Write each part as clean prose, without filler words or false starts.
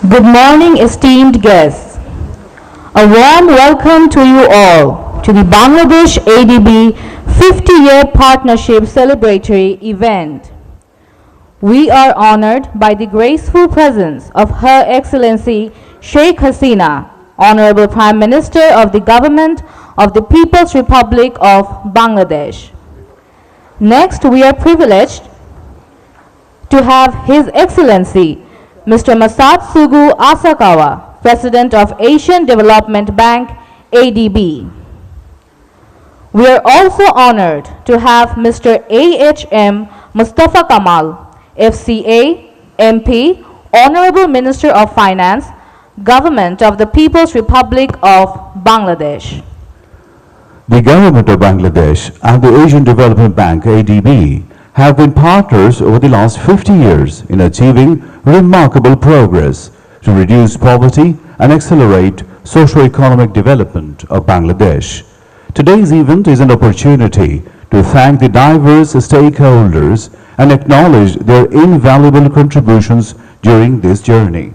Good morning, esteemed guests. A warm welcome to you all to the Bangladesh ADB 50-year partnership celebratory event. We are honored by the graceful presence of Her Excellency Sheikh Hasina, Honorable Prime Minister of the Government of the People's Republic of Bangladesh. Next, we are privileged to have His Excellency Mr. Masatsugu Asakawa, President of Asian Development Bank, ADB. We are also honored to have Mr. AHM Mustafa Kamal, FCA, MP, Honorable Minister of Finance, Government of the People's Republic of Bangladesh. The Government of Bangladesh and the Asian Development Bank, ADB, have been partners over the last 50 years in achieving remarkable progress to reduce poverty and accelerate socio-economic development of Bangladesh. Today's event is an opportunity to thank the diverse stakeholders and acknowledge their invaluable contributions during this journey.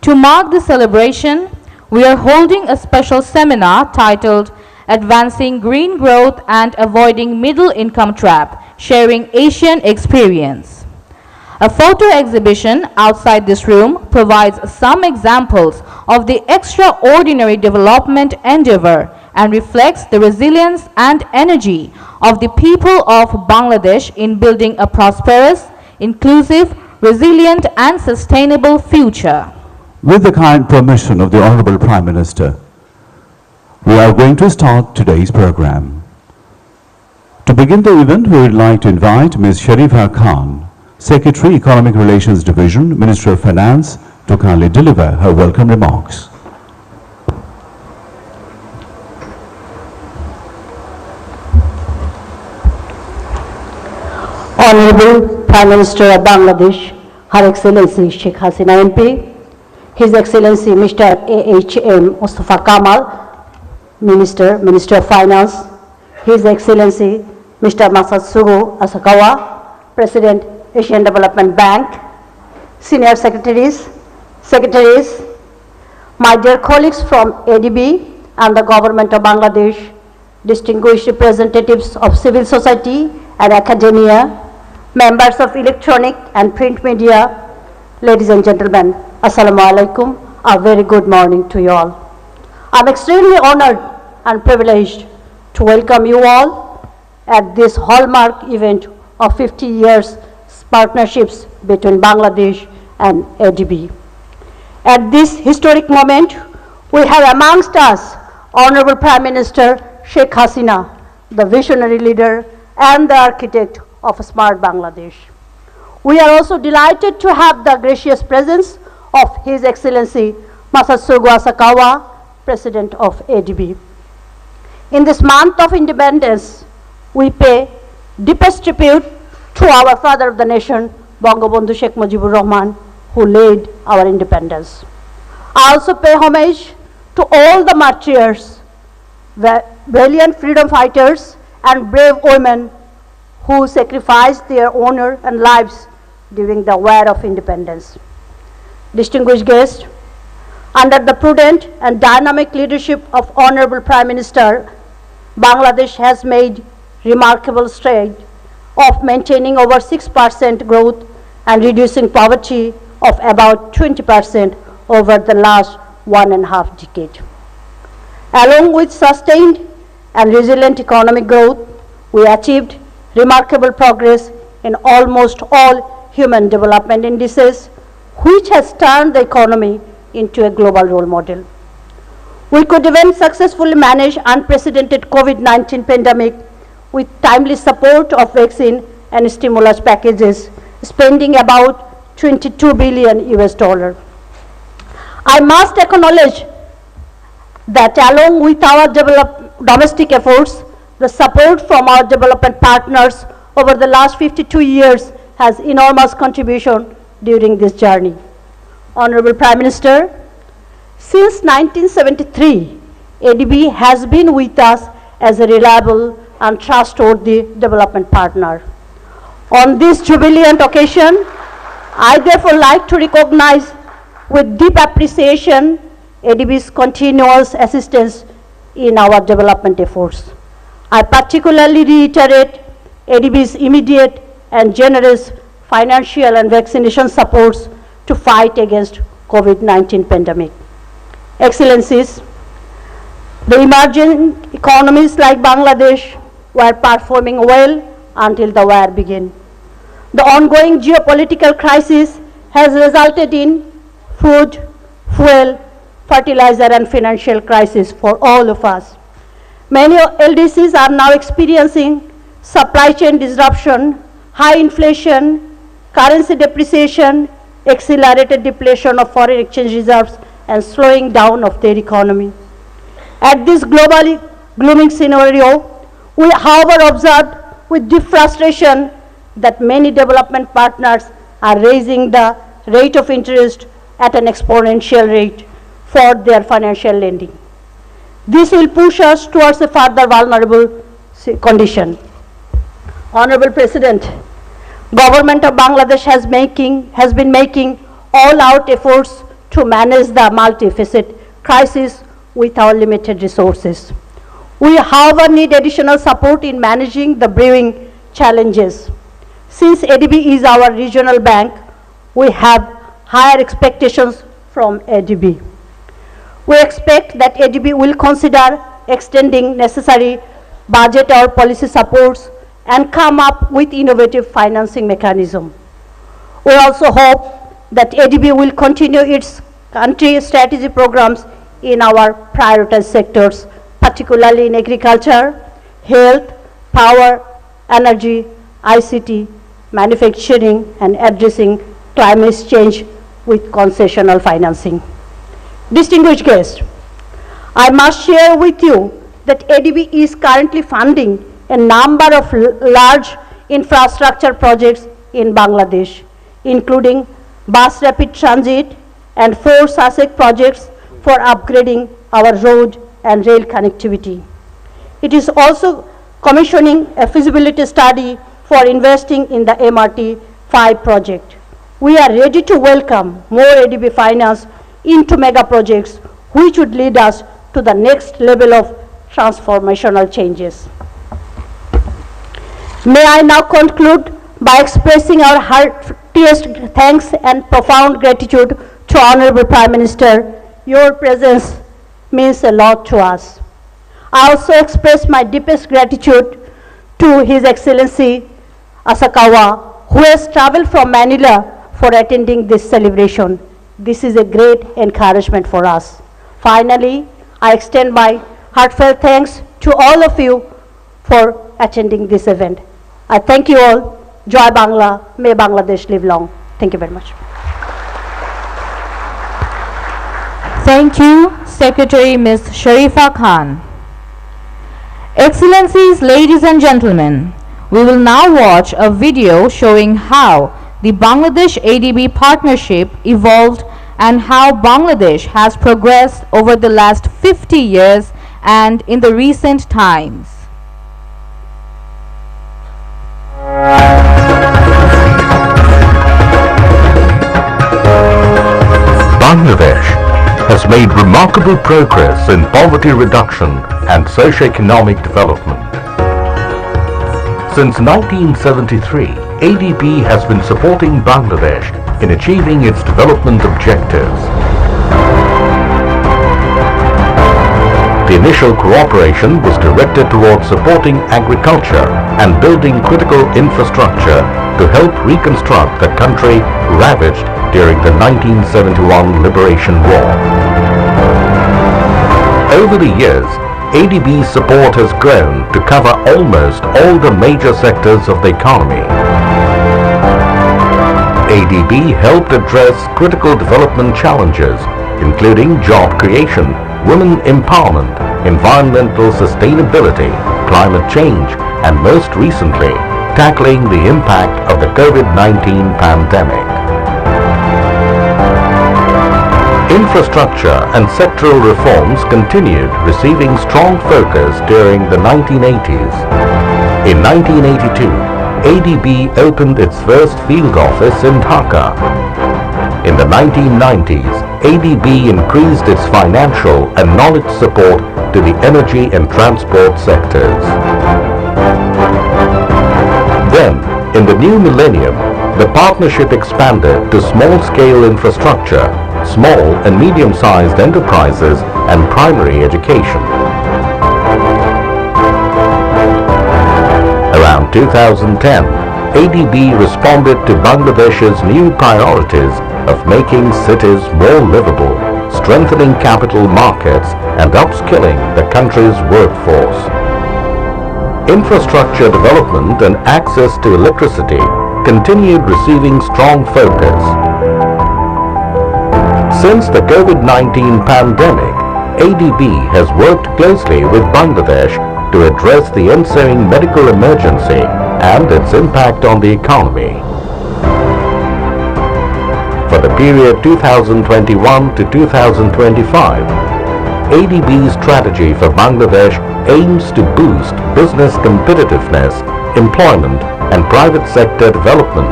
To mark the celebration, we are holding a special seminar titled Advancing Green Growth and Avoiding Middle Income Trap, Sharing Asian Experience. A photo exhibition outside this room provides some examples of the extraordinary development endeavor and reflects the resilience and energy of the people of Bangladesh in building a prosperous, inclusive, resilient and sustainable future. With the kind permission of the Honorable Prime Minister, we are going to start today's program. To begin the event, we would like to invite Ms. Sharifa Khan, Secretary, Economic Relations Division, Minister of Finance, to kindly deliver her welcome remarks. Honorable Prime Minister of Bangladesh, Her Excellency Sheikh Hasina MP, His Excellency Mr. AHM Mustafa Kamal, Minister of Finance, His Excellency Mr. Masatsugu Asakawa, President, Asian Development Bank, Senior Secretaries, my dear colleagues from ADB and the Government of Bangladesh, distinguished representatives of civil society and academia, members of electronic and print media, ladies and gentlemen, Assalamu alaikum, a very good morning to you all. I'm extremely honored and privileged to welcome you all at this hallmark event of 50 years partnerships between Bangladesh and ADB. At this historic moment, we have amongst us Honorable Prime Minister Sheikh Hasina, the visionary leader and the architect of a smart Bangladesh. We are also delighted to have the gracious presence of His Excellency Masatsugu Asakawa, President of ADB. In this month of independence, we pay deepest tribute to our father of the nation, Bangabandhu Sheikh Mujibur Rahman, who led our independence. I also pay homage to all the martyrs, the valiant freedom fighters and brave women who sacrificed their honor and lives during the war of independence. Distinguished guests, under the prudent and dynamic leadership of Honorable Prime Minister, Bangladesh has made remarkable strides of maintaining over 6% growth and reducing poverty of about 20% over the last 1.5 decades. Along with sustained and resilient economic growth, we achieved remarkable progress in almost all human development indices, which has turned the economy into a global role model. We could even successfully manage unprecedented COVID-19 pandemic with timely support of vaccine and stimulus packages, spending about $22 billion. I must acknowledge that along with our domestic efforts, the support from our development partners over the last 52 years has enormous contribution during this journey. Honorable Prime Minister, since 1973, ADB has been with us as a reliable and trustworthy development partner. On this jubilant occasion, I therefore like to recognize with deep appreciation ADB's continuous assistance in our development efforts. I particularly reiterate ADB's immediate and generous financial and vaccination supports to fight against COVID-19 pandemic. Excellencies, the emerging economies like Bangladesh were performing well until the war began. The ongoing geopolitical crisis has resulted in food, fuel, fertilizer and financial crisis for all of us. Many LDCs are now experiencing supply chain disruption, high inflation, currency depreciation, accelerated depletion of foreign exchange reserves and slowing down of their economy. At this globally glooming scenario, we however observed with deep frustration that many development partners are raising the rate of interest at an exponential rate for their financial lending. This will push us towards a further vulnerable condition. Honorable President, Government of Bangladesh has been making all-out efforts to manage the multifaceted crisis with our limited resources. We, however, need additional support in managing the brewing challenges. Since ADB is our regional bank, we have higher expectations from ADB. We expect that ADB will consider extending necessary budget or policy supports and come up with innovative financing mechanism. We also hope that ADB will continue its country strategy programs in our prioritized sectors, particularly in agriculture, health, power, energy, ICT, manufacturing, and addressing climate change with concessional financing. Distinguished guests, I must share with you that ADB is currently funding a number of large infrastructure projects in Bangladesh, including bus rapid transit and 4 SASEC projects for upgrading our road and rail connectivity. It is also commissioning a feasibility study for investing in the MRT 5 project. We are ready to welcome more ADB finance into mega projects which would lead us to the next level of transformational changes. May I now conclude by expressing our heartiest thanks and profound gratitude to Honorable Prime Minister. Your presence means a lot to us. I also express my deepest gratitude to His Excellency Asakawa, who has traveled from Manila for attending this celebration. This is a great encouragement for us. Finally, I extend my heartfelt thanks to all of you for attending this event. I thank you all. Joy Bangla, may Bangladesh live long. Thank you very much. Thank you, Secretary Ms. Sharifa Khan. Excellencies, ladies and gentlemen, we will now watch a video showing how the Bangladesh ADB partnership evolved and how Bangladesh has progressed over the last 50 years and in the recent times. Bangladesh has made remarkable progress in poverty reduction and socio-economic development. Since 1973, ADB has been supporting Bangladesh in achieving its development objectives. The initial cooperation was directed towards supporting agriculture and building critical infrastructure to help reconstruct the country ravaged during the 1971 Liberation War. Over the years, ADB's support has grown to cover almost all the major sectors of the economy. ADB helped address critical development challenges, including job creation, women empowerment, environmental sustainability, climate change, and most recently, tackling the impact of the COVID-19 pandemic. Infrastructure and sectoral reforms continued receiving strong focus during the 1980s. In 1982, ADB opened its first field office in Dhaka. In the 1990s, ADB increased its financial and knowledge support to the energy and transport sectors. Then, in the new millennium, the partnership expanded to small-scale infrastructure, small and medium-sized enterprises, and primary education. Around 2010, ADB responded to Bangladesh's new priorities of making cities more livable, strengthening capital markets, and upskilling the country's workforce. Infrastructure development and access to electricity continued receiving strong focus. Since the COVID-19 pandemic, ADB has worked closely with Bangladesh to address the ensuing medical emergency and its impact on the economy. For the period 2021 to 2025, ADB's strategy for Bangladesh aims to boost business competitiveness, employment and private sector development,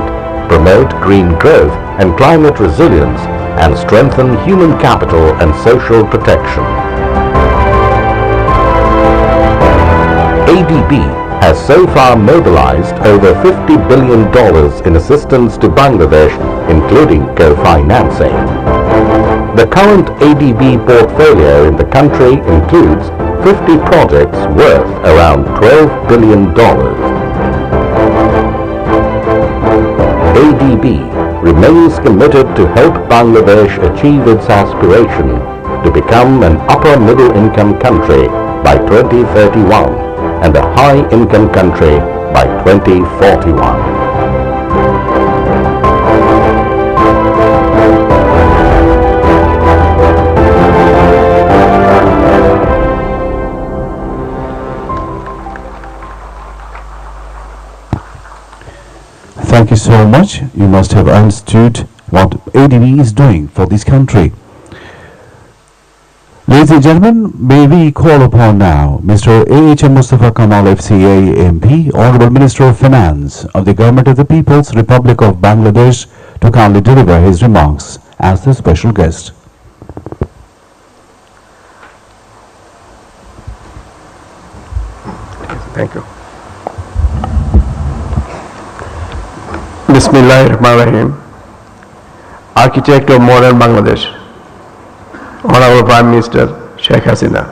promote green growth and climate resilience, and strengthen human capital and social protection. ADB has so far mobilized over $50 billion in assistance to Bangladesh, including co-financing. The current ADB portfolio in the country includes 50 projects worth around $12 billion. ADB remains committed to help Bangladesh achieve its aspiration to become an upper middle income country by 2031 and a high income country by 2041. Thank you so much. You must have understood what ADB is doing for this country. Ladies and gentlemen, may we call upon now Mr. A.H.M. Mustafa Kamal FCA MP, Honorable Minister of Finance of the Government of the People's Republic of Bangladesh, to kindly deliver his remarks as the special guest. Thank you. Bismillahirrahmanirrahim. Architect of modern Bangladesh, Honorable Prime Minister Sheikh Hasina,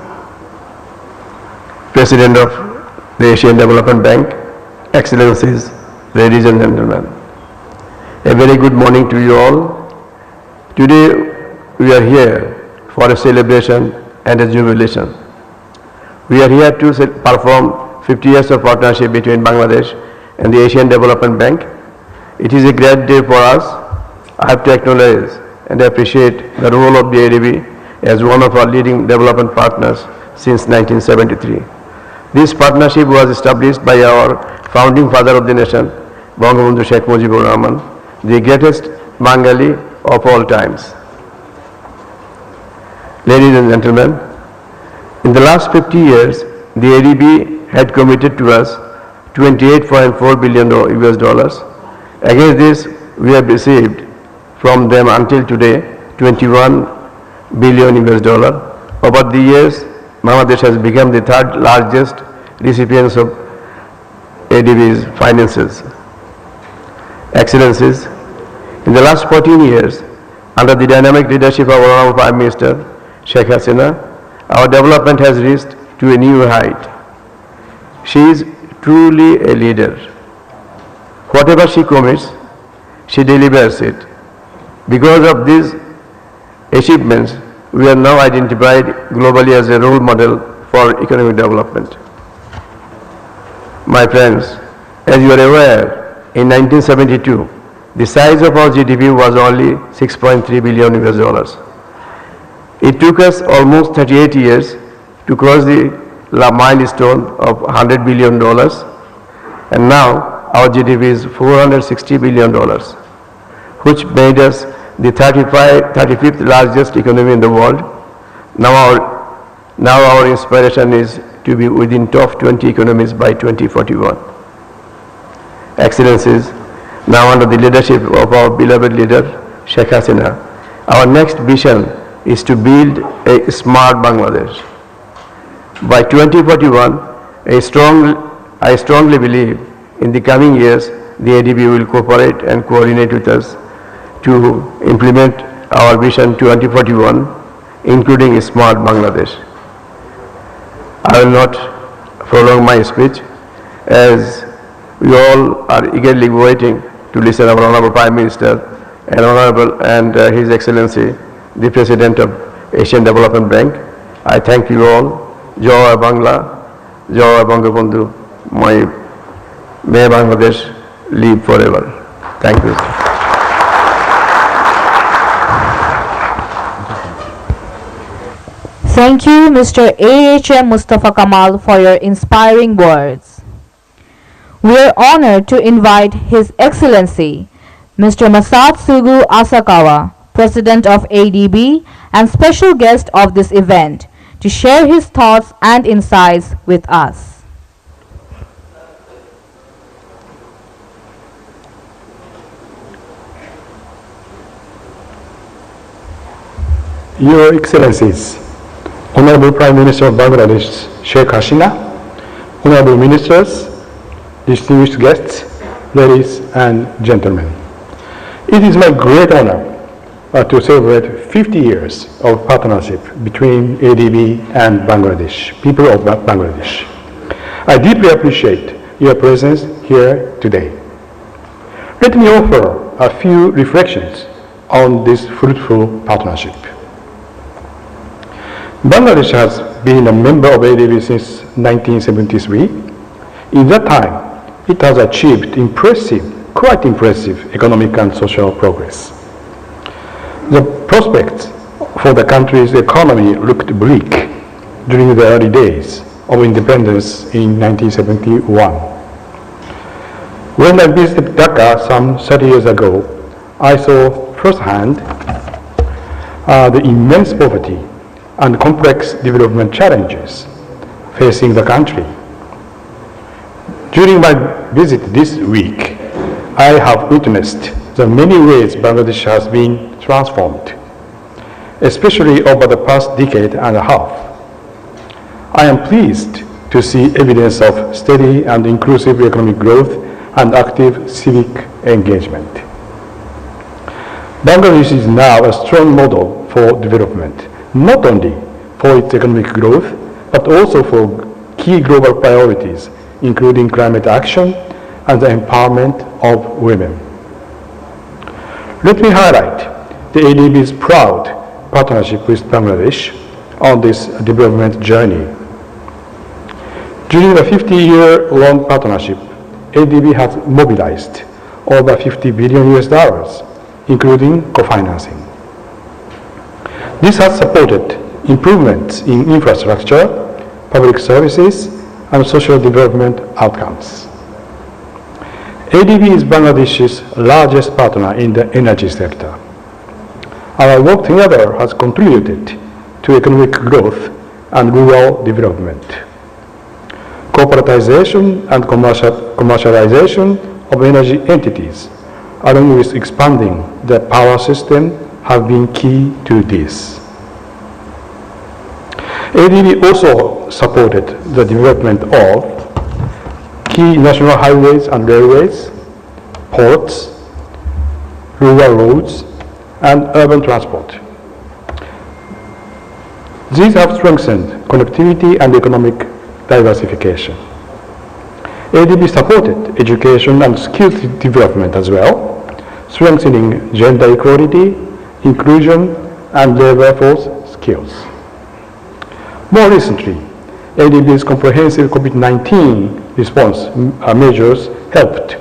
President of the Asian Development Bank, Excellencies, ladies and gentlemen. A very good morning to you all. Today we are here for a celebration and a jubilation. We are here to perform 50 years of partnership between Bangladesh and the Asian Development Bank. It is a great day for us. I have to acknowledge and appreciate the role of the ADB as one of our leading development partners since 1973. This partnership was established by our founding father of the nation, Bangabandhu Sheikh Mujibur Rahman, the greatest Bengali of all times. Ladies and gentlemen, in the last 50 years, the ADB had committed to us $28.4 billion US. Against this, we have received from them until today 21 billion US dollar. Over the years, Bangladesh has become the third largest recipients of ADB's finances. Excellencies, in the last 14 years, under the dynamic leadership of our Prime Minister Sheikh Hasina, our development has reached to a new height. She is truly a leader. Whatever she commits, she delivers it. Because of these achievements, we are now identified globally as a role model for economic development. My friends, as you are aware, in 1972, the size of our GDP was only 6.3 billion US dollars. It took us almost 38 years to cross the milestone of $100 billion, and now our GDP is $460 billion, which made us the 35th largest economy in the world. Now our inspiration is to be within top 20 economies by 2041. Excellencies, now under the leadership of our beloved leader, Sheikh Hasina, our next vision is to build a smart Bangladesh. By 2041, I strongly believe in the coming years, the ADB will cooperate and coordinate with us to implement our vision 2041, including a smart Bangladesh. I will not prolong my speech, as we all are eagerly waiting to listen to our Honorable Prime Minister and His Excellency, the President of Asian Development Bank. I thank you all. Jai Bangla, Jai Bangabandhu, may Bangladesh live forever. Thank you. Thank you, Mr. A.H.M. Mustafa Kamal, for your inspiring words. We are honored to invite His Excellency, Mr. Masatsugu Asakawa, President of ADB and special guest of this event, to share his thoughts and insights with us. Your Excellencies, Honorable Prime Minister of Bangladesh, Sheikh Hasina, Honorable Ministers, distinguished guests, ladies and gentlemen. It is my great honor to celebrate 50 years of partnership between ADB and Bangladesh, people of Bangladesh. I deeply appreciate your presence here today. Let me offer a few reflections on this fruitful partnership. Bangladesh has been a member of ADB since 1973. In that time, it has achieved quite impressive economic and social progress. The prospects for the country's economy looked bleak during the early days of independence in 1971. When I visited Dhaka some 30 years ago, I saw firsthand the immense poverty and complex development challenges facing the country. During my visit this week, I have witnessed the many ways Bangladesh has been transformed, especially over the past decade and a half. I am pleased to see evidence of steady and inclusive economic growth and active civic engagement. Bangladesh is now a strong model for development, not only for its economic growth, but also for key global priorities, including climate action and the empowerment of women. Let me highlight the ADB's proud partnership with Bangladesh on this development journey. During the 50-year-long partnership, ADB has mobilized over $50 billion, including co-financing. This has supported improvements in infrastructure, public services, and social development outcomes. ADB is Bangladesh's largest partner in the energy sector. Our work together has contributed to economic growth and rural development. Corporatization and commercialization of energy entities, along with expanding the power system, have been key to this. ADB also supported the development of key national highways and railways, ports, rural roads, and urban transport. These have strengthened connectivity and economic diversification. ADB supported education and skills development as well, strengthening gender equality, inclusion, and labor force skills. More recently, ADB's comprehensive COVID-19 response measures helped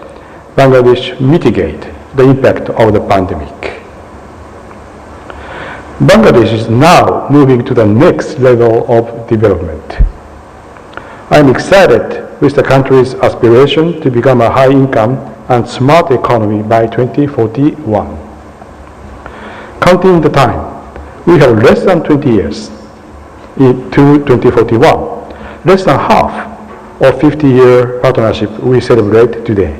Bangladesh mitigate the impact of the pandemic. Bangladesh is now moving to the next level of development. I am excited with the country's aspiration to become a high-income and smart economy by 2041. Counting the time, we have less than 20 years to 2041, less than half of 50-year partnership we celebrate today.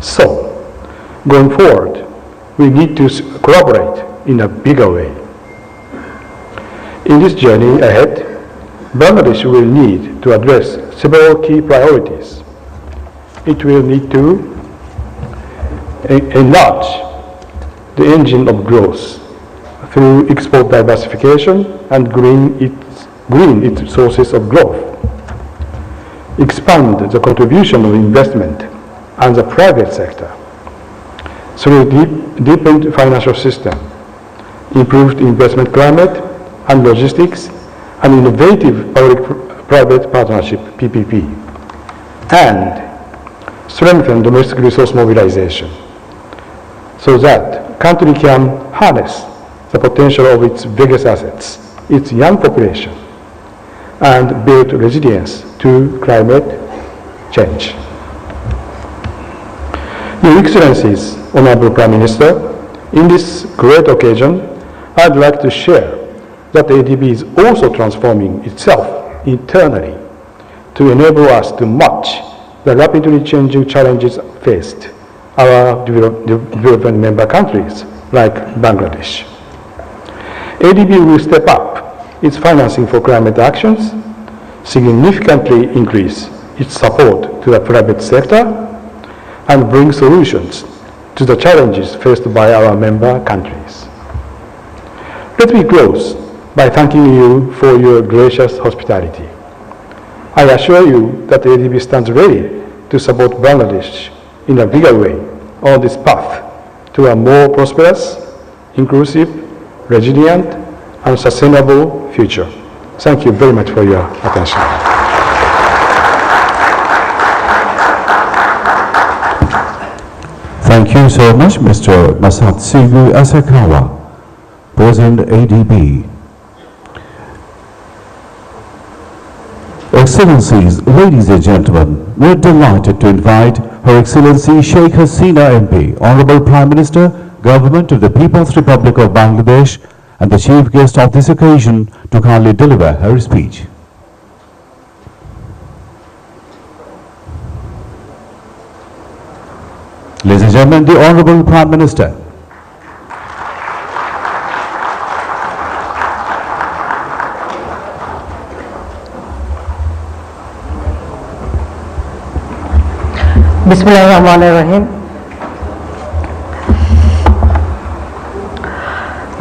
So, going forward, we need to collaborate in a bigger way. In this journey ahead, Bangladesh will need to address several key priorities. It will need to enlarge the engine of growth through export diversification and green its sources of growth. Expand the contribution of investment and the private sector through deepened financial system, improved investment climate and logistics, and innovative public-private partnership, PPP, and strengthen domestic resource mobilization so that country can harness the potential of its biggest assets, its young population, and build resilience to climate change. Your Excellencies, Honorable Prime Minister, in this great occasion, I'd like to share that the ADB is also transforming itself internally to enable us to match the rapidly changing challenges faced our developing member countries like Bangladesh. ADB will step up its financing for climate actions, significantly increase its support to the private sector, and bring solutions to the challenges faced by our member countries. Let me close by thanking you for your gracious hospitality. I assure you that ADB stands ready to support Bangladesh in a bigger way on this path to a more prosperous, inclusive, resilient, and sustainable future. Thank you very much for your attention. Thank you so much, Mr. Masatsugu Asakawa, President ADB. Excellencies, ladies and gentlemen, we are delighted to invite Her Excellency Sheikh Hasina MP, Honorable Prime Minister, Government of the People's Republic of Bangladesh, and the chief guest of this occasion to kindly deliver her speech. Ladies and gentlemen, the Honorable Prime Minister. बिस्मिल्लाहिर्रहमानिर्रहीम।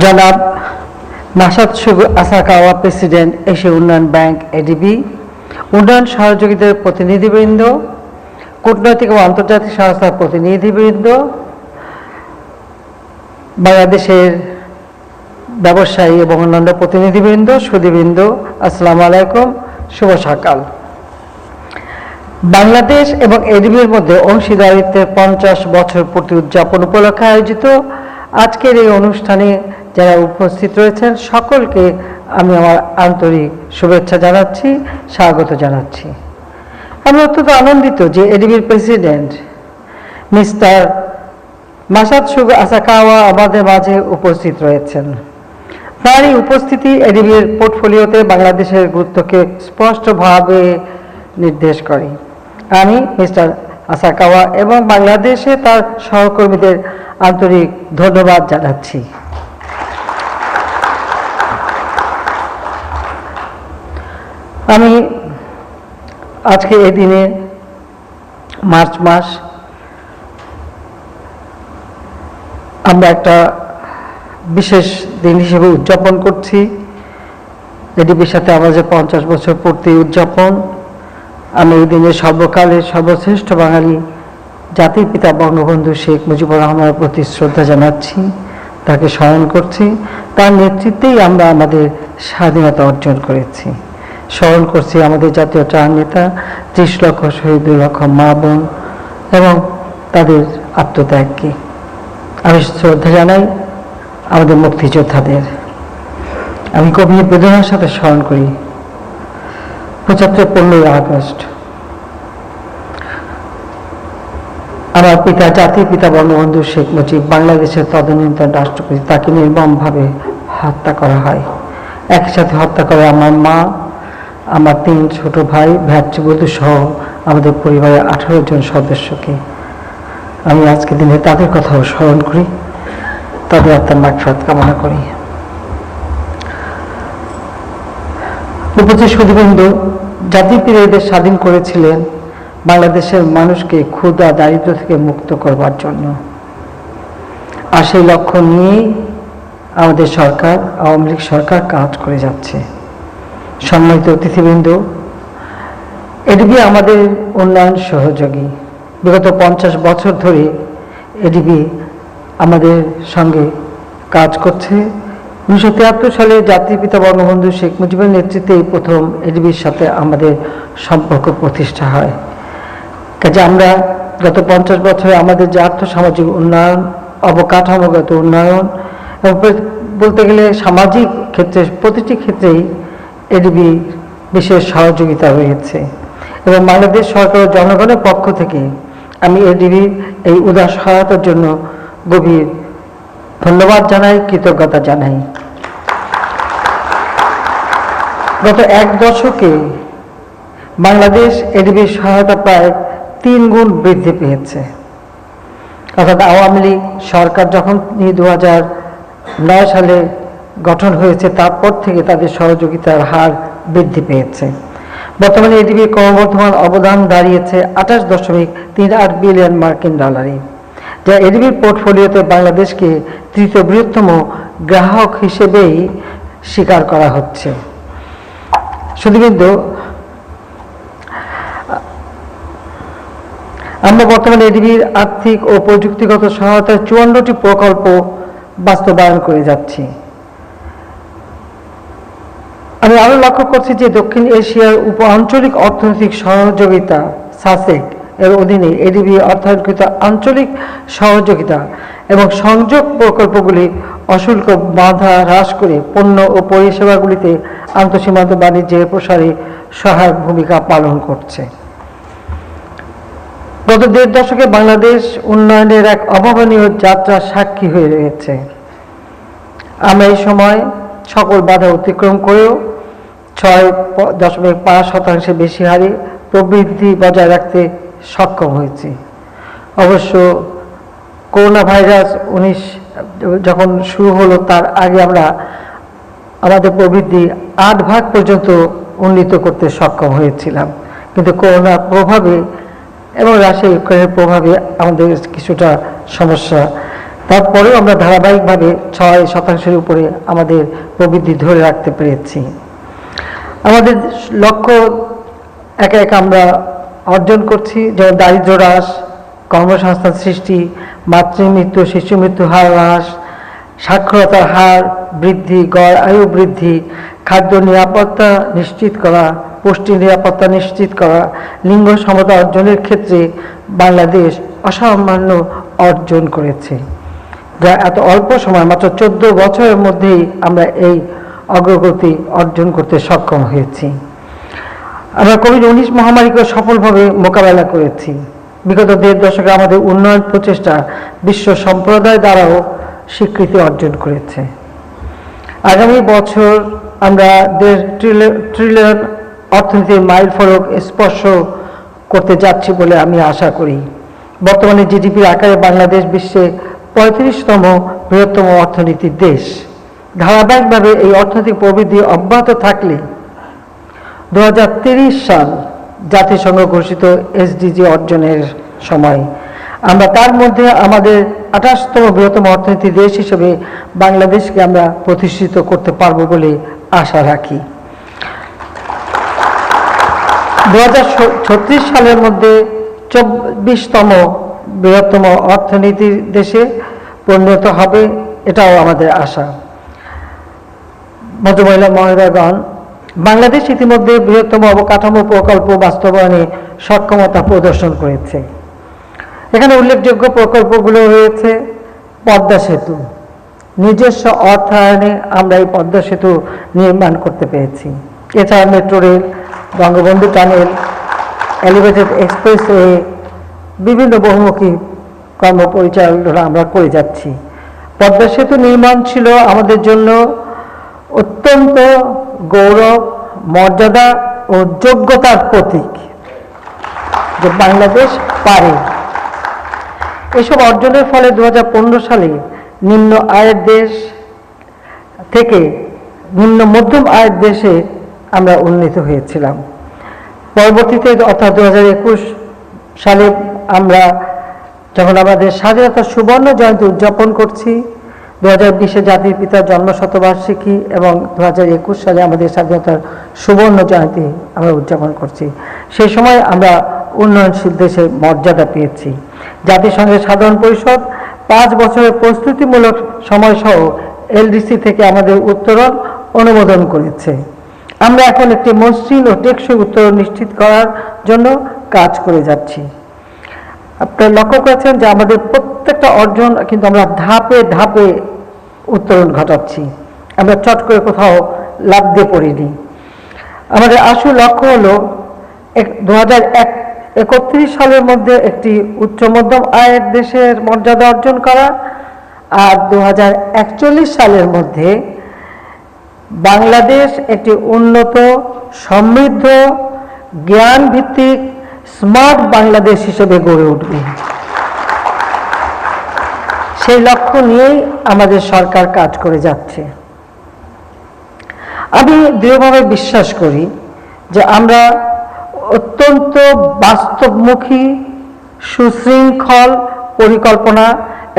जनाब মাসাতসুগু আসাকাওয়া president Asia উন্নয়ন bank ADB, উন্নয়ন সহযোগীদের প্রতিনিধিবৃন্দ, কূটনৈতিক ও আন্তর্জাতিক সংস্থার প্রতিনিধিবৃন্দ, বাংলাদেশের ব্যবসায়ী এবং অন্যান্য প্রতিনিধিবৃন্দ, সুধীবৃন্দ, আসসালামু আলাইকুম, শুভ সকাল। বাংলাদেশ এবং এডিবির মধ্যে অংশীদারিত্বের 50 বছর পূর্তি উদযাপন উপলক্ষে আয়োজিত আজকের এই অনুষ্ঠানে যারা উপস্থিত রয়েছেন সকলকে আমি আমার আন্তরিক শুভেচ্ছা জানাচ্ছি, স্বাগত জানাচ্ছি। আমি অত্যন্ত আনন্দিত যে এডিবির প্রেসিডেন্ট মিস্টার মাসাতসুগু আসাকাওয়া আমাদের মাঝে উপস্থিত রয়েছেন। তার এই উপস্থিতি এডিবির পোর্টফোলিওতে বাংলাদেশের গুরুত্বকে স্পষ্টভাবে নির্দেশ করে। আমি মিস্টার আসাকাওয়া এবং বাংলাদেশে তার সহকর্মীদের আন্তরিক ধন্যবাদ জানাচ্ছি। আমি আজকে এই দিনে মার্চ মাস আমরা একটা বিশেষ দিন হিসেবে উদযাপন করছি। এডিবির সাথে আমরা যে 50 বছর পূর্তি উদযাপন, আমি এই দিনে সর্বকালের সর্বশ্রেষ্ঠ বাঙালি জাতির পিতা বঙ্গবন্ধু শেখ মুজিবুর রহমানের প্রতি শ্রদ্ধা জানাচ্ছি, তাকে স্মরণ করছি। তার নেতৃত্বেই আমরা আমাদের স্বাধীনতা অর্জন করেছি। স্মরণ করছি আমাদের জাতীয় ত্রাণ নেতা 30 লক্ষ শহীদ, 2 লক্ষ মা বোন এবং তাদের আত্মত্যাগকে। আমি শ্রদ্ধা জানাই আমাদের মুক্তিযোদ্ধাদের। আমি গভীর বেদনার সাথে স্মরণ করি 15ই আগস্ট আমার পিতা, জাতির পিতা বঙ্গবন্ধু শেখ মুজিব, বাংলাদেশের তদানীন্তন রাষ্ট্রপতি, তাকে নির্মমভাবে হত্যা করা হয়। একই সাথে হত্যা করে আমার মা, আমার 3 ছোট ভাই, ভ্রাতৃবধূ সহ আমাদের পরিবারের 18 জন সদস্যকে। আমি আজকে দিনে তাদের কথাও স্মরণ করি তাদের আত্মার মাগফিরাত কামনা করি। উপস্থিত সুধীবৃন্দ, জাতির পিতা এদের স্বাধীন করেছিলেন বাংলাদেশের মানুষকে ক্ষুধা দারিদ্র্য থেকে মুক্ত করবার জন্য। আর সেই লক্ষ্য নিয়েই আমাদের সরকার, আওয়ামী লীগ সরকার কাজ করে যাচ্ছে। সম্মানিত অতিথিবৃন্দ, এডিবি আমাদের উন্নয়ন সহযোগী। বিগত 50 বছর ধরে এডিবি আমাদের সঙ্গে কাজ করছে। 1973 সালে জাতির পিতা বঙ্গবন্ধু শেখ মুজিবের নেতৃত্বে প্রথম এডিবির সাথে আমাদের সম্পর্ক প্রতিষ্ঠা হয়। কাজে আমরা গত 50 বছরে আমাদের যে আর্থসামাজিক উন্নয়ন, অবকাঠামোগত উন্নয়ন এবং বলতে গেলে সামাজিক ক্ষেত্রে প্রতিটি ক্ষেত্রেই এডিবি বিশেষ সহযোগিতা রয়েছে। এবং বাংলাদেশ সরকার ও জনগণের পক্ষ থেকে আমি এডিবির এই উদার সহায়তার জন্য গভীর ধন্যবাদ জানাই, কৃতজ্ঞতা জানাই। গত 1 দশকে বাংলাদেশ এডিবির সহায়তা প্রায় 3 গুণ বৃদ্ধি পেয়েছে। অর্থাৎ আওয়ামী লীগ সরকার যখন 2009 সালে গঠন হয়েছে তারপর থেকে তাদের সহযোগিতার হার বৃদ্ধি পেয়েছে। বর্তমানে এডিবির ক্রমবর্ধমান অবদান দাঁড়িয়েছে 28.38 বিলিয়ন মার্কিন ডলারে, যা এডিবির পোর্টফোলিওতে বাংলাদেশকে তৃতীয় বৃহত্তম গ্রাহক হিসেবেই স্বীকার করা হচ্ছে। সুধীবৃন্দ, আমরা বর্তমানে এডিবির আর্থিক ও প্রযুক্তিগত সহায়তায় 54টি প্রকল্প বাস্তবায়ন করে যাচ্ছি। আমি আরো লক্ষ্য করছি যে দক্ষিণ এশিয়ার উপ আঞ্চলিক অর্থনৈতিক সহযোগিতা সাসেক এর অধীনে এডিবি অর্থায়নকৃত আঞ্চলিক সহযোগিতা এবং সংযোগ প্রকল্পগুলি অশুল্ক বাধা হ্রাস করে পণ্য ও পরিষেবাগুলিতে আন্তঃসীমান্ত বাণিজ্যের প্রসারে সহায়ক ভূমিকা পালন করছে। গত 1.5 দশকে বাংলাদেশ উন্নয়নের এক অভাবনীয় যাত্রার সাক্ষী হয়ে রয়েছে। আমরা এই সময় সকল বাধা অতিক্রম করেও 6.5% বেশি হারে প্রবৃদ্ধি বজায় রাখতে সক্ষম হয়েছি। অবশ্য করোনা ভাইরাস 19 যখন শুরু হলো তার আগে আমরা আমাদের প্রবৃদ্ধি 8% পর্যন্ত উন্নীত করতে সক্ষম হয়েছিলাম, কিন্তু করোনার প্রভাবে এবং রাশিয়া ইউক্রেনের প্রভাবে আমাদের কিছুটা সমস্যা, তারপরেও আমরা ধারাবাহিকভাবে 6% উপরে আমাদের প্রবৃদ্ধি ধরে রাখতে পেরেছি। আমাদের লক্ষ্য একে একে আমরা অর্জন করছি, যেমন দারিদ্র্য হ্রাস, কর্মসংস্থান সৃষ্টি, মাতৃমৃত্যু শিশু মৃত্যু হার হ্রাস, সাক্ষরতার হার বৃদ্ধি, গড় আয়ু বৃদ্ধি, খাদ্য নিরাপত্তা নিশ্চিত করা, পুষ্টি নিরাপত্তা নিশ্চিত করা, লিঙ্গ সমতা অর্জনের ক্ষেত্রে বাংলাদেশ অসামান্য অর্জন করেছে, যা এত অল্প সময় মাত্র 14 বছরের মধ্যেই আমরা এই অগ্রগতি অর্জন করতে সক্ষম হয়েছি। আমরা কোভিড-19 মহামারীকে সফলভাবে মোকাবেলা করেছি। বিগত 1.5 দশকে আমাদের উন্নয়ন প্রচেষ্টা বিশ্ব সম্প্রদায় দ্বারাও স্বীকৃতি অর্জন করেছে। আগামী বছর আমরা 1.5 ট্রিলিয়ন অর্থনীতির মাইল ফলক স্পর্শ করতে যাচ্ছি বলে আমি আশা করি। বর্তমানে জিডিপির আকারে বাংলাদেশ বিশ্বে 35তম বৃহত্তম অর্থনীতির দেশ। ধারাবাহিকভাবে এই অর্থনৈতিক প্রবৃদ্ধি অব্যাহত থাকলে 2030 সাল জাতিসংঘ ঘোষিত এসডিজি অর্জনের সময় আমরা তার মধ্যে আমাদের 28তম বৃহত্তম অর্থনীতি দেশ হিসেবে বাংলাদেশকে আমরা প্রতিষ্ঠিত করতে পারবো বলে আশা রাখি। 2036 সালের মধ্যে 24তম বৃহত্তম অর্থনীতির দেশে পরিণত হবে, এটাও আমাদের আশা। ভদ্রমহিলা মহোদয়গণ, বাংলাদেশ ইতিমধ্যে বৃহত্তম অবকাঠামো প্রকল্প বাস্তবায়নে সক্ষমতা প্রদর্শন করেছে। এখানে উল্লেখযোগ্য প্রকল্পগুলো রয়েছে পদ্মা সেতু। নিজস্ব অর্থায়নে আমরা এই পদ্মা সেতু নির্মাণ করতে পেরেছি। এছাড়া metro rail, Bangabandhu tunnel, elevated expressway, বিভিন্ন বহুমুখী কর্ম পরিচালনা আমরা করে যাচ্ছি। পদ্মা সেতু নির্মাণ ছিল আমাদের জন্য অত্যন্ত গৌরব, মর্যাদা ও যোগ্যতার প্রতীক যে বাংলাদেশ পারে। এসব অর্জনের ফলে 2015 সালে নিম্ন আয়ের দেশ থেকে নিম্ন মধ্যম আয়ের দেশে আমরা উন্নীত হয়েছিলাম। পরবর্তীতে অর্থাৎ 2021 সালে আমরা যখন আমাদের স্বাধীনতার সুবর্ণ জয়ন্তী উদযাপন করছি, 2020-এ জাতির পিতার জন্মশতবার্ষিকী এবং 2021 সালে আমাদের স্বাধীনতার সুবর্ণ জয়ন্তী আমরা উদযাপন করছি। সেই সময় আমরা উন্নয়নশীল দেশের মর্যাদা পেয়েছি। জাতিসংঘের সাধারণ পরিষদ 5 বছরের প্রস্তুতিমূলক সময়সহ এলডিসি থেকে আমাদের উত্তরণ অনুমোদন করেছে। আমরা এখন একটি মসৃণ ও টেকসই উত্তরণ নিশ্চিত করার জন্য কাজ করে যাচ্ছি। আপনারা লক্ষ্য করেছেন যে আমাদের প্রত্যেকটা অর্জন কিন্তু আমরা ধাপে ধাপে উত্তরণ ঘটাচ্ছি, আমরা চট করে কোথাও লাফ দিয়ে পড়িনি। আমাদের আসল লক্ষ্য হলো 2031 সালের মধ্যে একটি উচ্চ মধ্যম আয়ের দেশের মর্যাদা অর্জন করা, আর 2041 সালের মধ্যে বাংলাদেশ একটি উন্নত, সমৃদ্ধ, জ্ঞান ভিত্তিক স্মার্ট বাংলাদেশ হিসেবে গড়ে উঠবে। সেই লক্ষ্য নিয়েই আমাদের সরকার কাজ করে যাচ্ছে। আমি দৃঢ়ভাবে বিশ্বাস করি যে আমরা অত্যন্ত বাস্তবমুখী, সুশৃঙ্খল পরিকল্পনা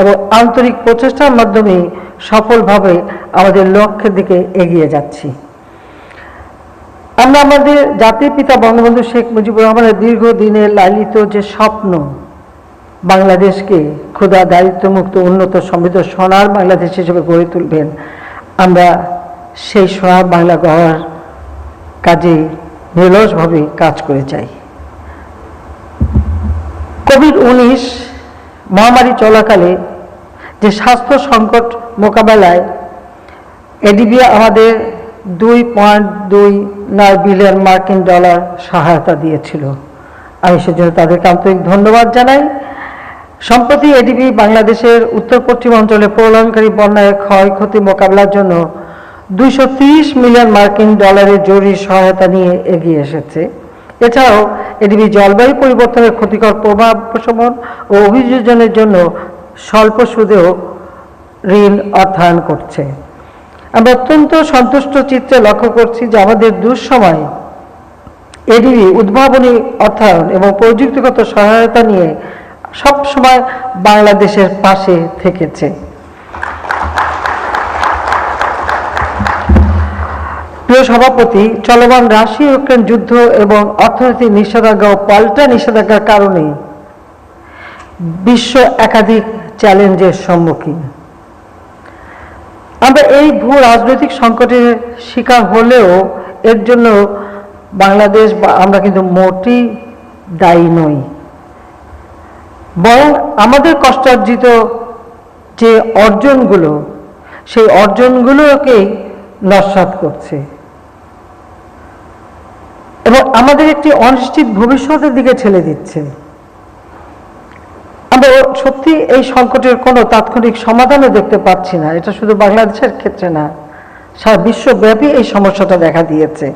এবং আন্তরিক প্রচেষ্টার মাধ্যমে সফলভাবে আমাদের লক্ষ্যের দিকে এগিয়ে যাচ্ছি। আমরা আমাদের জাতির পিতা বঙ্গবন্ধু শেখ মুজিবুর রহমানের দীর্ঘদিনের লালিত যে স্বপ্ন, বাংলাদেশকে ক্ষুধা দারিদ্র্যমুক্ত উন্নত সমৃদ্ধ সোনার বাংলাদেশ হিসেবে গড়ে তুলবেন, আমরা সেই সোনার বাংলা গড়ার কাজে নিরলসভাবে কাজ করে যাই। কোভিড-19 মহামারী চলাকালে যে স্বাস্থ্য সংকট মোকাবেলায় এডিবি আমাদের $2.29 বিলিয়ন মার্কিন সহায়তা দিয়েছিল। আমি সেজন্য তাদেরকে আন্তরিক ধন্যবাদ জানাই। সম্প্রতি এডিবি বাংলাদেশের উত্তর পশ্চিম অঞ্চলে প্রলয়ঙ্কারী বন্যায় ক্ষয়ক্ষতি মোকাবেলার জন্য $230 মিলিয়ন মার্কিন জরুরি সহায়তা নিয়ে এগিয়ে এসেছে। এছাড়াও এডিবি জলবায়ু পরিবর্তনের ক্ষতিকর প্রভাব প্রশমন ও অভিযোজনের জন্য স্বল্প সুদেও ঋণ অর্থায়ন করছে। আমরা অত্যন্ত সন্তুষ্ট চিত্তে লক্ষ্য করছি যে আমাদের দুঃসময় এডিবি উদ্ভাবনী অর্থায়ন এবং প্রযুক্তিগত সহায়তা নিয়ে সবসময় বাংলাদেশের পাশে থেকেছে। প্রিয় সভাপতি, চলমান রাশিয়া ইউক্রেন যুদ্ধ এবং অর্থনৈতিক নিষেধাজ্ঞা ও পাল্টা নিষেধাজ্ঞার কারণে বিশ্ব একাধিক চ্যালেঞ্জের সম্মুখীন। আমরা এই ভূ রাজনৈতিক সংকটের শিকার হলেও এর জন্য বাংলাদেশ বা আমরা কিন্তু মোটেই দায়ী নই, বরং আমাদের কষ্টার্জিত যে অর্জনগুলো, সেই অর্জনগুলোকেই নস্যাৎ করছে এবং আমাদের একটি অনিশ্চিত ভবিষ্যতের দিকে ঠেলে দিচ্ছে। আমরা সত্যি এই সংকটের কোনো তাৎক্ষণিক সমাধানও দেখতে পাচ্ছি না। এটা শুধু বাংলাদেশের ক্ষেত্রে না, সারা বিশ্বব্যাপী এই সমস্যাটা দেখা দিয়েছে।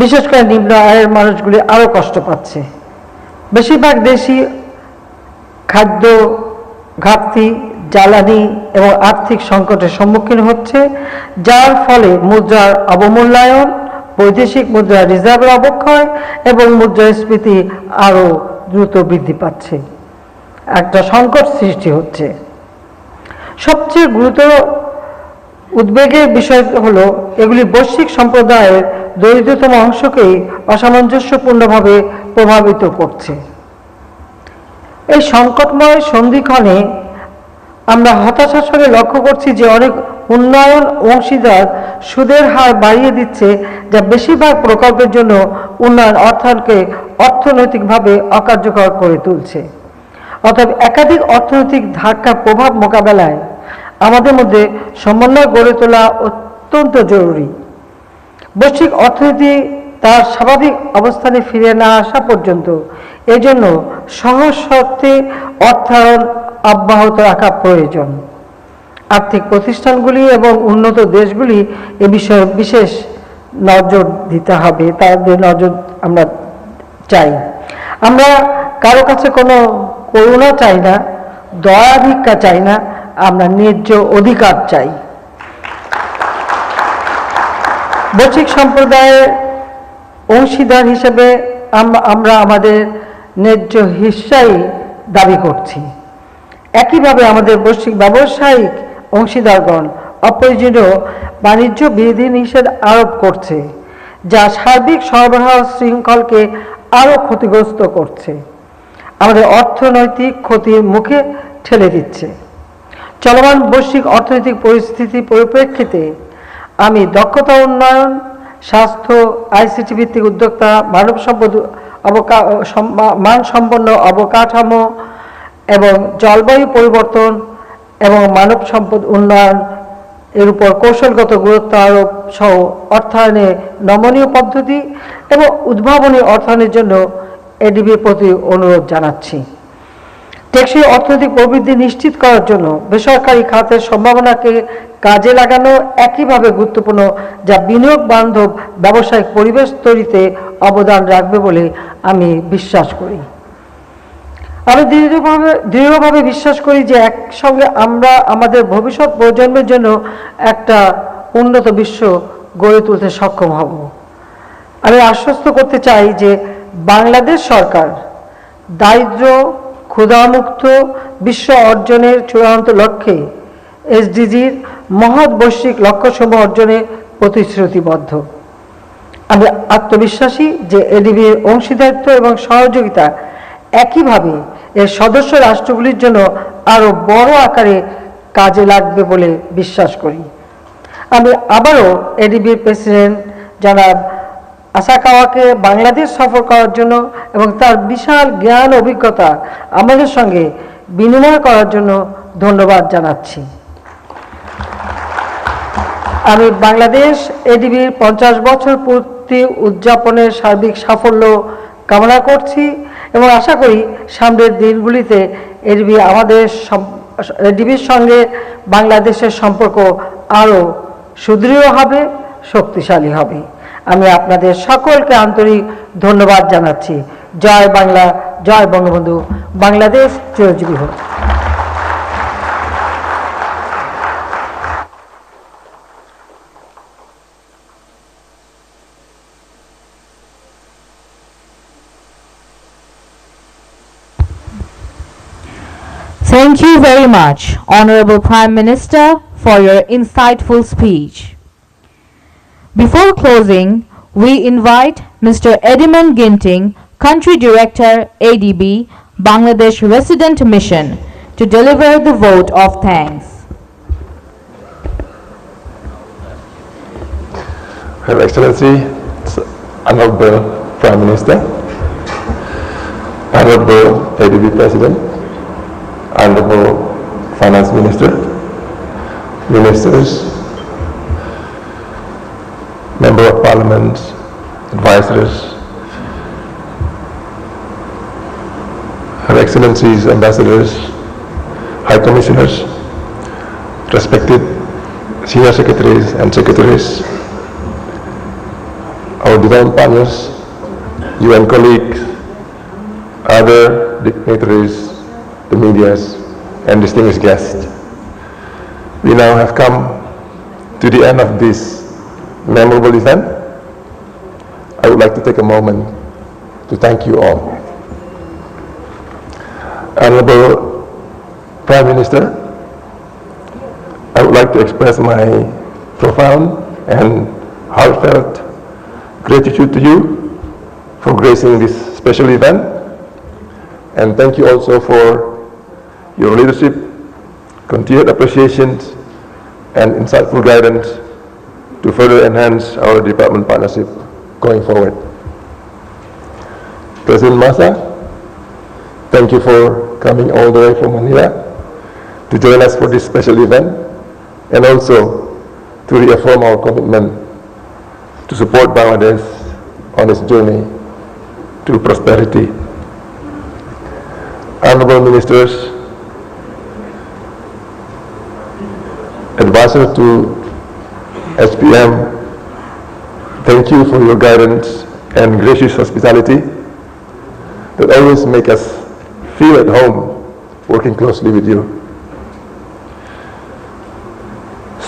বিশেষ করে নিম্ন আয়ের মানুষগুলি আরও কষ্ট পাচ্ছে। বেশিরভাগ দেশই খাদ্য ঘাটতি, জ্বালানি এবং আর্থিক সংকটের সম্মুখীন হচ্ছে, যার ফলে মুদ্রার অবমূল্যায়ন, বৈদেশিক মুদ্রার রিজার্ভের অবক্ষয় এবং মুদ্রাস্ফীতি আরও দ্রুত বৃদ্ধি পাচ্ছে। একটা সংকট সৃষ্টি হচ্ছে। সবচেয়ে গুরুতর উদ্বেগের বিষয় হলো এগুলি বৈশ্বিক সম্প্রদায়ের দরিদ্রতম অংশকেই অসামঞ্জস্যপূর্ণভাবে প্রভাবিত করছে। এই সংকটময় সন্ধিক্ষণে আমরা হতাশার সঙ্গে লক্ষ্য করছি যে অনেক উন্নয়ন অংশীদার সুদের হার বাড়িয়ে দিচ্ছে, যা বেশিরভাগ প্রকল্পের জন্য উন্নয়ন অর্থায়নকে অর্থনৈতিকভাবে অকার্যকর করে তুলছে। অতএব একাধিক অর্থনৈতিক ধাক্কার প্রভাব মোকাবেলায় আমাদের মধ্যে সমন্বয় গড়ে তোলা অত্যন্ত জরুরি। বৈশ্বিক অর্থনীতি তার স্বাভাবিক অবস্থানে ফিরে না আসা পর্যন্ত এজন্য সহজ শর্তে অর্থায়ন অব্যাহত রাখা প্রয়োজন। আর্থিক প্রতিষ্ঠানগুলি এবং উন্নত দেশগুলি এ বিষয়ে বিশেষ নজর দিতে হবে, তাদের নজর আমরা চাই। আমরা কারো কাছে কোনো করুণা চাই না, দয়া ভিক্ষা চাই না, আমরা ন্যায্য অধিকার চাই। বৈশ্বিক সম্প্রদায়ের অংশীদার হিসেবে আমরা আমাদের ন্যায্য হিস্সাই দাবি করছি। একইভাবে আমাদের বৈশ্বিক ব্যবসায়িক অংশীদারগণ অপ্রয়োজনীয় বাণিজ্য বিধিনিষেধ আরোপ করছে, যা সার্বিক সরবরাহ শৃঙ্খলকে আরও ক্ষতিগ্রস্ত করছে, আমাদের অর্থনৈতিক ক্ষতির মুখে ঠেলে দিচ্ছে। চলমান বৈশ্বিক অর্থনৈতিক পরিস্থিতির পরিপ্রেক্ষিতে আমি দক্ষতা উন্নয়ন, স্বাস্থ্য, আইসিটি ভিত্তিক উদ্যোক্তা, মানব সম্পদ মানসম্পন্ন অবকাঠামো এবং জলবায়ু পরিবর্তন এবং মানব সম্পদ উন্নয়ন এর উপর কৌশলগত গুরুত্ব আরোপ সহ অর্থায়নে নমনীয় পদ্ধতি এবং উদ্ভাবনী অর্থায়নের জন্য এডিবির প্রতি অনুরোধ জানাচ্ছি। টেকসই অর্থনৈতিক প্রবৃদ্ধি নিশ্চিত করার জন্য বেসরকারি খাতের সম্ভাবনাকে কাজে লাগানো একইভাবে গুরুত্বপূর্ণ, যা বিনিয়োগ বান্ধব ব্যবসায়িক পরিবেশ তৈরিতে অবদান রাখবে বলে আমি বিশ্বাস করি। আমি দৃঢ়ভাবে বিশ্বাস করি যে একসঙ্গে আমরা আমাদের ভবিষ্যৎ প্রজন্মের জন্য একটা উন্নত বিশ্ব গড়ে তুলতে সক্ষম হব। আমি আশ্বস্ত করতে চাই যে বাংলাদেশ সরকার দারিদ্র্য, ক্ষুধামুক্ত বিশ্ব অর্জনের চূড়ান্ত লক্ষ্যে এসডিজির মহৎ বৈশ্বিক লক্ষ্যসমূহ অর্জনে প্রতিশ্রুতিবদ্ধ। আমি আত্মবিশ্বাসী যে এডিবির অংশীদারিত্ব এবং সহযোগিতা একইভাবে এর সদস্য রাষ্ট্রগুলির জন্য আরও বড় আকারে কাজে লাগবে বলে বিশ্বাস করি। আমি আবারও এডিবির প্রেসিডেন্ট জনাব আসাকাওয়াকে বাংলাদেশ সফর করার জন্য এবং তার বিশাল জ্ঞান অভিজ্ঞতা আমাদের সঙ্গে বিনিময় করার জন্য ধন্যবাদ জানাচ্ছি। আমি বাংলাদেশ এডিবির 50 বছর পূর্তি উদযাপনের সার্বিক সাফল্য কামনা করছি এবং আশা করি সামনের দিনগুলিতে এডিবির সঙ্গে বাংলাদেশের সম্পর্ক আরও সুদৃঢ় হবে, শক্তিশালী হবে। আমি আপনাদের সকলকে আন্তরিক ধন্যবাদ জানাচ্ছি। জয় বাংলা, জয় বঙ্গবন্ধু, বাংলাদেশ চিরজীবী হোক। Thank you very much, Honorable Prime Minister, for your insightful speech. Before closing, we invite Mr. Ediman Ginting, Country Director, ADB, Bangladesh Resident Mission, to deliver the vote of thanks. Her Excellency, Honorable Prime Minister, Honorable ADB President, Honorable Finance Minister, Ministers, Member of Parliament, advisors, Her Excellencies, Ambassadors, High Commissioners, respected Senior Secretaries and Secretaries, our divine partners, UN colleagues, other dignitaries, the medias, and distinguished guests. We now have come to the end of this memorable event. I would like to take a moment to thank you all. Honorable Prime Minister, I would like to express my profound and heartfelt gratitude to you for gracing this special event, and thank you also for your leadership, continued appreciation, and insightful guidance to further enhance our department partnership going forward. President Massa, thank you for coming all the way from Manila to join us for this special event, and also to reaffirm our commitment to support Bangladesh on its journey to prosperity. Honorable Ministers, Advisor to SPM, thank you for your guidance and gracious hospitality that always make us feel at home working closely with you.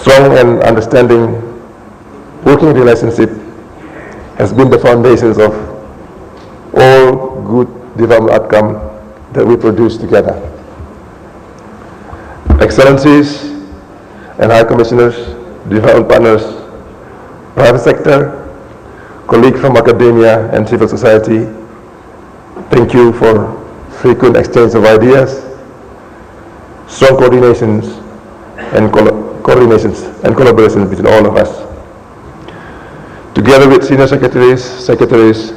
strong and understanding working relationship has been the foundations of all good development outcome that we produce together. Excellencies and High Commissioners, development partners, private sector, colleagues from academia and civil society, thank you for frequent exchange of ideas, strong coordinations and collaborations between all of us. Together with senior secretaries,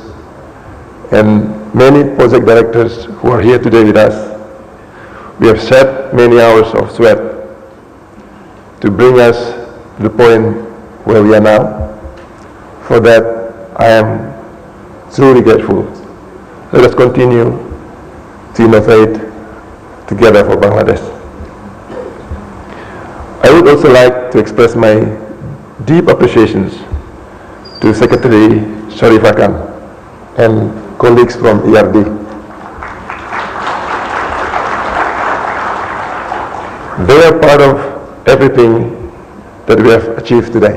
and many project directors who are here today with us, we have shed many hours of sweat to bring us to the point where we are now. For that, I am truly grateful. Let us continue to innovate together for Bangladesh. I would also like to express my deep appreciations to Secretary Sharif Hakan and colleagues from ERD. They are part of everything that we have achieved today.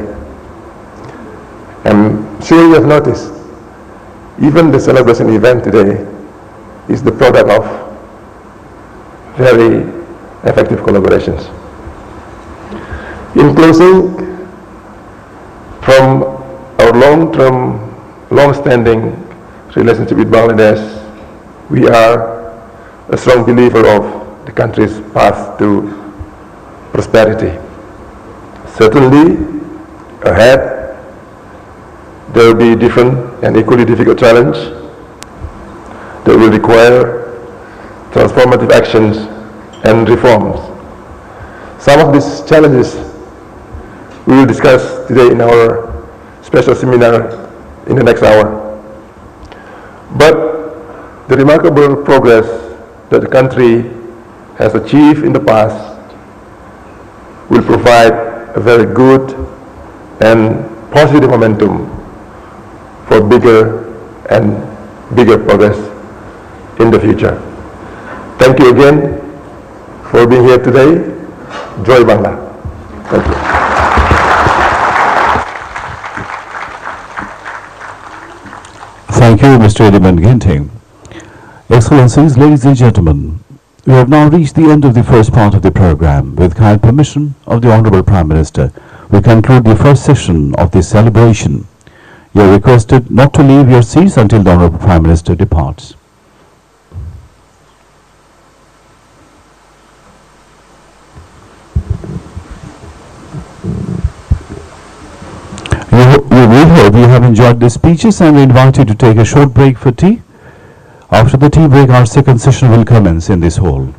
I'm sure you have noticed, even the celebration event today is the product of very effective collaborations. In closing, from our long-standing relationship with Bangladesh, we are a strong believer of the country's path to prosperity. Certainly, ahead, there will be different and equally difficult challenges that will require transformative actions and reforms. Some of these challenges we will discuss today in our special seminar in the next hour. But the remarkable progress that the country has achieved in the past will provide a very good and positive momentum for bigger and bigger progress in the future. Thank you again for being here today. Joy Bangla. Thank you. Thank you, Mr. Edmund Ginting. Excellencies, ladies and gentlemen, we have now reached the end of the first part of the program. With kind permission of the Honorable Prime Minister, we conclude the first session of this celebration. You are requested not to leave your seats until the Honorable Prime Minister departs. We hope you have enjoyed the speeches and we invite you to take a short break for tea. After the tea break, our second session will commence in this hall.